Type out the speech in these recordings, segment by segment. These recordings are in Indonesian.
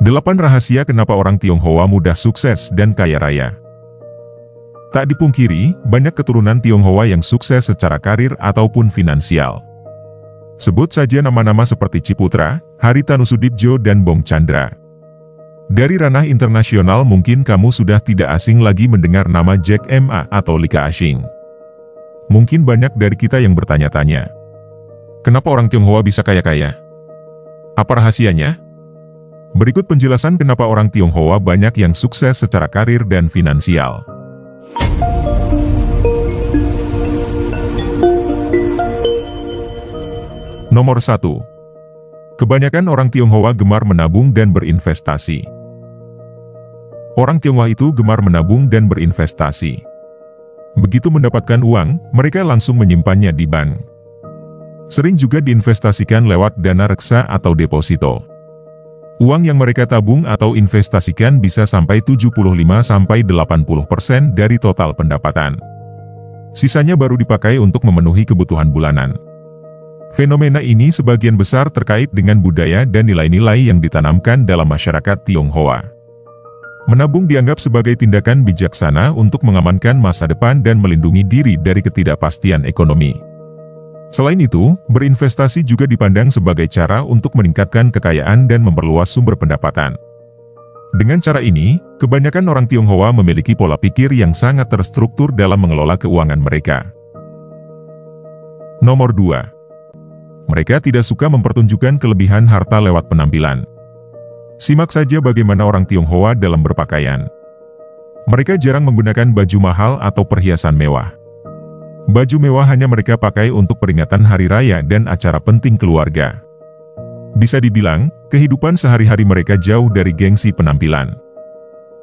8 rahasia kenapa orang Tionghoa mudah sukses dan kaya raya. Tak dipungkiri, banyak keturunan Tionghoa yang sukses secara karir ataupun finansial. Sebut saja nama-nama seperti Ciputra, Haritanu-Sudibjo, dan Bong Chandra. Dari ranah internasional mungkin kamu sudah tidak asing lagi mendengar nama Jack Ma atau Li Ka-shing. Mungkin banyak dari kita yang bertanya-tanya, kenapa orang Tionghoa bisa kaya-kaya? Apa rahasianya? Berikut penjelasan kenapa orang Tionghoa banyak yang sukses secara karir dan finansial. Nomor 1. Kebanyakan orang Tionghoa gemar menabung dan berinvestasi. Orang Tionghoa itu gemar menabung dan berinvestasi. Begitu mendapatkan uang, mereka langsung menyimpannya di bank. Sering juga diinvestasikan lewat dana reksa atau deposito. Uang yang mereka tabung atau investasikan bisa sampai 75–80% dari total pendapatan. Sisanya baru dipakai untuk memenuhi kebutuhan bulanan. Fenomena ini sebagian besar terkait dengan budaya dan nilai-nilai yang ditanamkan dalam masyarakat Tionghoa. Menabung dianggap sebagai tindakan bijaksana untuk mengamankan masa depan dan melindungi diri dari ketidakpastian ekonomi. Selain itu, berinvestasi juga dipandang sebagai cara untuk meningkatkan kekayaan dan memperluas sumber pendapatan. Dengan cara ini, kebanyakan orang Tionghoa memiliki pola pikir yang sangat terstruktur dalam mengelola keuangan mereka. Nomor 2. Mereka tidak suka mempertunjukkan kelebihan harta lewat penampilan. Simak saja bagaimana orang Tionghoa dalam berpakaian. Mereka jarang menggunakan baju mahal atau perhiasan mewah. Baju mewah hanya mereka pakai untuk peringatan hari raya dan acara penting keluarga. Bisa dibilang, kehidupan sehari-hari mereka jauh dari gengsi penampilan.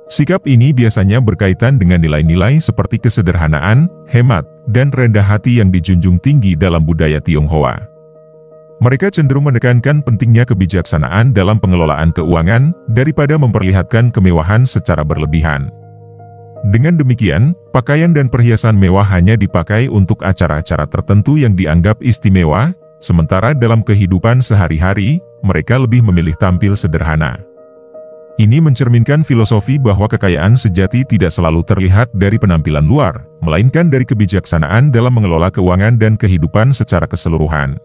Sikap ini biasanya berkaitan dengan nilai-nilai seperti kesederhanaan, hemat, dan rendah hati yang dijunjung tinggi dalam budaya Tionghoa. Mereka cenderung menekankan pentingnya kebijaksanaan dalam pengelolaan keuangan daripada memperlihatkan kemewahan secara berlebihan. Dengan demikian, pakaian dan perhiasan mewah hanya dipakai untuk acara-acara tertentu yang dianggap istimewa, sementara dalam kehidupan sehari-hari, mereka lebih memilih tampil sederhana. Ini mencerminkan filosofi bahwa kekayaan sejati tidak selalu terlihat dari penampilan luar, melainkan dari kebijaksanaan dalam mengelola keuangan dan kehidupan secara keseluruhan.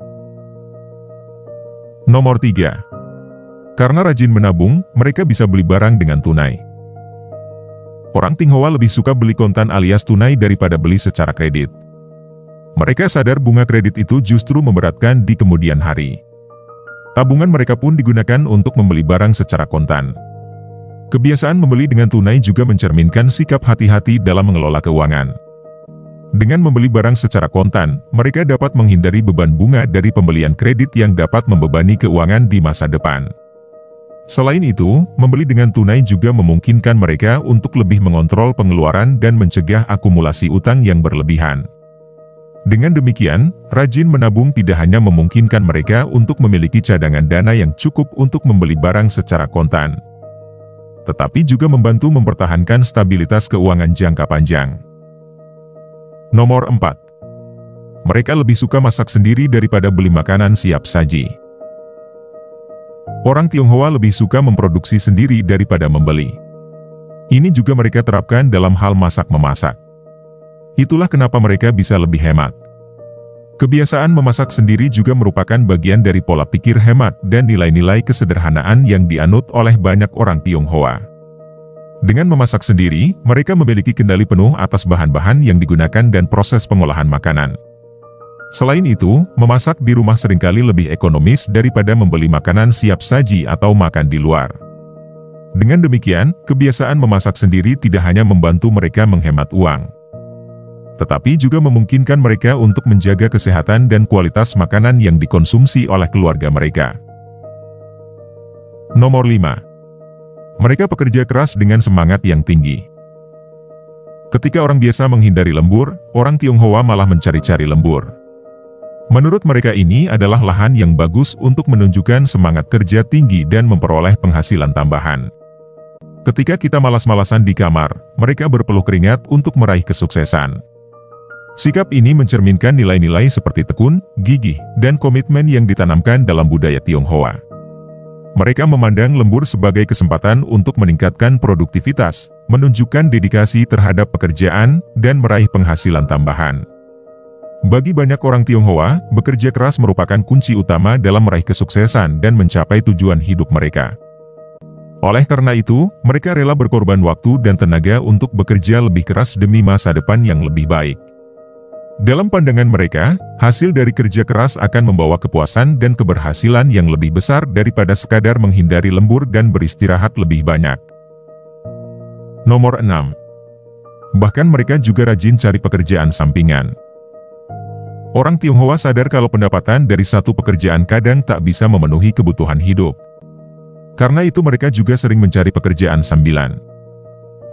Nomor 3. Karena rajin menabung, mereka bisa beli barang dengan tunai. Orang Tionghoa lebih suka beli kontan alias tunai daripada beli secara kredit. Mereka sadar bunga kredit itu justru memberatkan di kemudian hari. Tabungan mereka pun digunakan untuk membeli barang secara kontan. Kebiasaan membeli dengan tunai juga mencerminkan sikap hati-hati dalam mengelola keuangan. Dengan membeli barang secara kontan, mereka dapat menghindari beban bunga dari pembelian kredit yang dapat membebani keuangan di masa depan. Selain itu, membeli dengan tunai juga memungkinkan mereka untuk lebih mengontrol pengeluaran dan mencegah akumulasi utang yang berlebihan. Dengan demikian, rajin menabung tidak hanya memungkinkan mereka untuk memiliki cadangan dana yang cukup untuk membeli barang secara kontan, tetapi juga membantu mempertahankan stabilitas keuangan jangka panjang. Nomor 4. Mereka lebih suka masak sendiri daripada beli makanan siap saji. Orang Tionghoa lebih suka memproduksi sendiri daripada membeli. Ini juga mereka terapkan dalam hal masak-memasak. Itulah kenapa mereka bisa lebih hemat. Kebiasaan memasak sendiri juga merupakan bagian dari pola pikir hemat dan nilai-nilai kesederhanaan yang dianut oleh banyak orang Tionghoa. Dengan memasak sendiri, mereka memiliki kendali penuh atas bahan-bahan yang digunakan dan proses pengolahan makanan. Selain itu, memasak di rumah seringkali lebih ekonomis daripada membeli makanan siap saji atau makan di luar. Dengan demikian, kebiasaan memasak sendiri tidak hanya membantu mereka menghemat uang, tetapi juga memungkinkan mereka untuk menjaga kesehatan dan kualitas makanan yang dikonsumsi oleh keluarga mereka. Nomor 5. Mereka bekerja keras dengan semangat yang tinggi. Ketika orang biasa menghindari lembur, orang Tionghoa malah mencari-cari lembur. Menurut mereka ini adalah lahan yang bagus untuk menunjukkan semangat kerja tinggi dan memperoleh penghasilan tambahan. Ketika kita malas-malasan di kamar, mereka berpeluh keringat untuk meraih kesuksesan. Sikap ini mencerminkan nilai-nilai seperti tekun, gigih, dan komitmen yang ditanamkan dalam budaya Tionghoa. Mereka memandang lembur sebagai kesempatan untuk meningkatkan produktivitas, menunjukkan dedikasi terhadap pekerjaan, dan meraih penghasilan tambahan. Bagi banyak orang Tionghoa, bekerja keras merupakan kunci utama dalam meraih kesuksesan dan mencapai tujuan hidup mereka. Oleh karena itu, mereka rela berkorban waktu dan tenaga untuk bekerja lebih keras demi masa depan yang lebih baik. Dalam pandangan mereka, hasil dari kerja keras akan membawa kepuasan dan keberhasilan yang lebih besar daripada sekadar menghindari lembur dan beristirahat lebih banyak. Nomor 6. Bahkan mereka juga rajin cari pekerjaan sampingan. Orang Tionghoa sadar kalau pendapatan dari satu pekerjaan kadang tak bisa memenuhi kebutuhan hidup. Karena itu mereka juga sering mencari pekerjaan sambilan.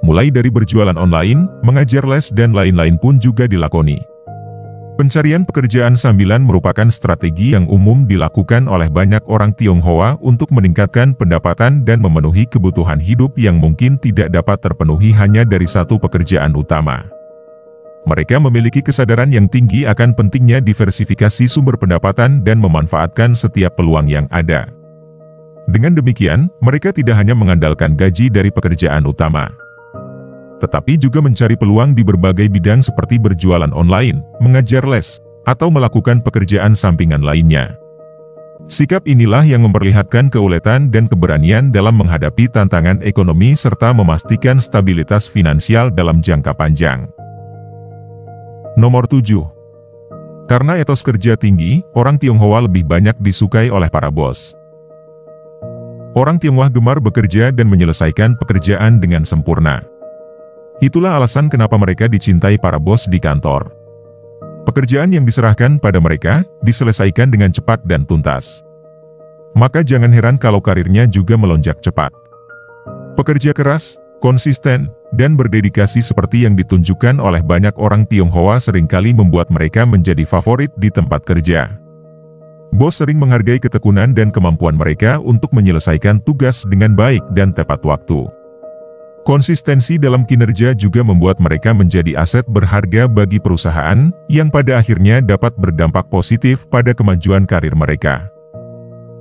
Mulai dari berjualan online, mengajar les dan lain-lain pun juga dilakoni. Pencarian pekerjaan sambilan merupakan strategi yang umum dilakukan oleh banyak orang Tionghoa untuk meningkatkan pendapatan dan memenuhi kebutuhan hidup yang mungkin tidak dapat terpenuhi hanya dari satu pekerjaan utama. Mereka memiliki kesadaran yang tinggi akan pentingnya diversifikasi sumber pendapatan dan memanfaatkan setiap peluang yang ada. Dengan demikian, mereka tidak hanya mengandalkan gaji dari pekerjaan utama, tetapi juga mencari peluang di berbagai bidang seperti berjualan online, mengajar les, atau melakukan pekerjaan sampingan lainnya. Sikap inilah yang memperlihatkan keuletan dan keberanian dalam menghadapi tantangan ekonomi serta memastikan stabilitas finansial dalam jangka panjang. Nomor 7. Karena etos kerja tinggi, orang Tionghoa lebih banyak disukai oleh para bos. Orang Tionghoa gemar bekerja dan menyelesaikan pekerjaan dengan sempurna. Itulah alasan kenapa mereka dicintai para bos di kantor. Pekerjaan yang diserahkan pada mereka, diselesaikan dengan cepat dan tuntas. Maka jangan heran kalau karirnya juga melonjak cepat. Pekerja keras, konsisten, dan berdedikasi seperti yang ditunjukkan oleh banyak orang Tionghoa seringkali membuat mereka menjadi favorit di tempat kerja. Bos sering menghargai ketekunan dan kemampuan mereka untuk menyelesaikan tugas dengan baik dan tepat waktu. Konsistensi dalam kinerja juga membuat mereka menjadi aset berharga bagi perusahaan, yang pada akhirnya dapat berdampak positif pada kemajuan karir mereka.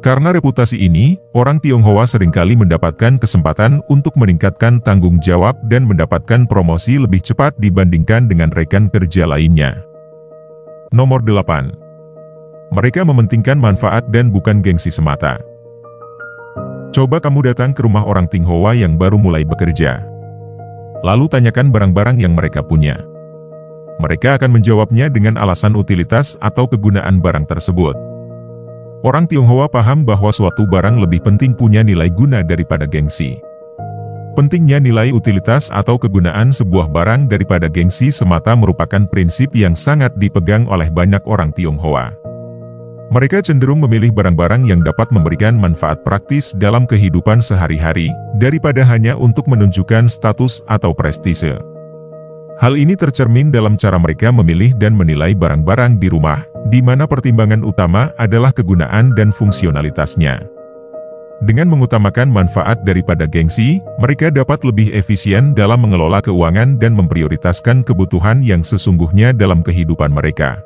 Karena reputasi ini, orang Tionghoa seringkali mendapatkan kesempatan untuk meningkatkan tanggung jawab dan mendapatkan promosi lebih cepat dibandingkan dengan rekan kerja lainnya. Nomor 8. Mereka mementingkan manfaat dan bukan gengsi semata. Coba kamu datang ke rumah orang Tionghoa yang baru mulai bekerja. Lalu tanyakan barang-barang yang mereka punya. Mereka akan menjawabnya dengan alasan utilitas atau kegunaan barang tersebut. Orang Tionghoa paham bahwa suatu barang lebih penting punya nilai guna daripada gengsi. Pentingnya nilai utilitas atau kegunaan sebuah barang daripada gengsi semata merupakan prinsip yang sangat dipegang oleh banyak orang Tionghoa. Mereka cenderung memilih barang-barang yang dapat memberikan manfaat praktis dalam kehidupan sehari-hari, daripada hanya untuk menunjukkan status atau prestise. Hal ini tercermin dalam cara mereka memilih dan menilai barang-barang di rumah, di mana pertimbangan utama adalah kegunaan dan fungsionalitasnya. Dengan mengutamakan manfaat daripada gengsi, mereka dapat lebih efisien dalam mengelola keuangan dan memprioritaskan kebutuhan yang sesungguhnya dalam kehidupan mereka.